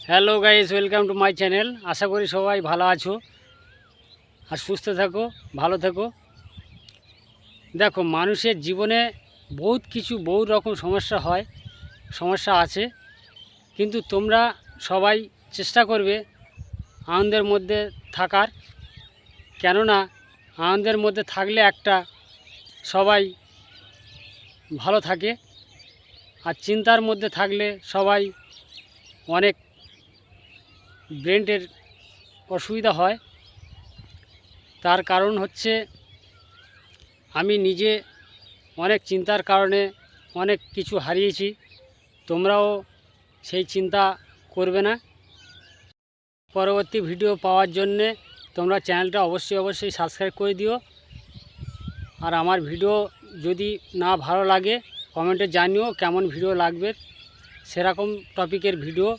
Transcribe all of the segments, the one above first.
Hello guys, welcome to my channel. আশা করি সবাই ভালো আছো আর সুস্থ থাকো, ভালো থেকো। দেখো, মানুষের জীবনে বহু রকম সমস্যা আছে, কিন্তু তোমরা সবাই চেষ্টা করবে আনন্দের মধ্যে থাকার। কেননা আনন্দের মধ্যে থাকলে সবাই ভালো থাকে, আর চিন্তার মধ্যে থাকলে সবাই অনেক ব্রেনের অসুবিধা হয়। তার কারণ হচ্ছে, আমি নিজে অনেক চিন্তার কারণে অনেক কিছু হারিয়েছি। তোমরাও সেই চিন্তা করবে না। পরবর্তী ভিডিও পাওয়ার জন্যে তোমরা চ্যানেলটা অবশ্যই সাবস্ক্রাইব করে দিও। আর আমার ভিডিও যদি না ভালো লাগে কমেন্টে জানিও কেমন ভিডিও লাগবে। সেরকম টপিকের ভিডিও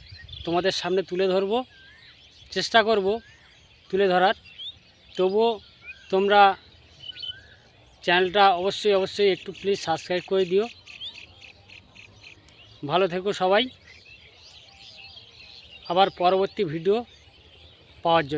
তোমাদের সামনে তুলে ধরবো, চেষ্টা করব তুলে ধরার। তবুও তোমরা চ্যানেলটা অবশ্যই একটু প্লিজ সাবস্ক্রাইব করে দিও। ভালো থেকো সবাই, আবার পরবর্তী ভিডিও পাওয়ার জন্য।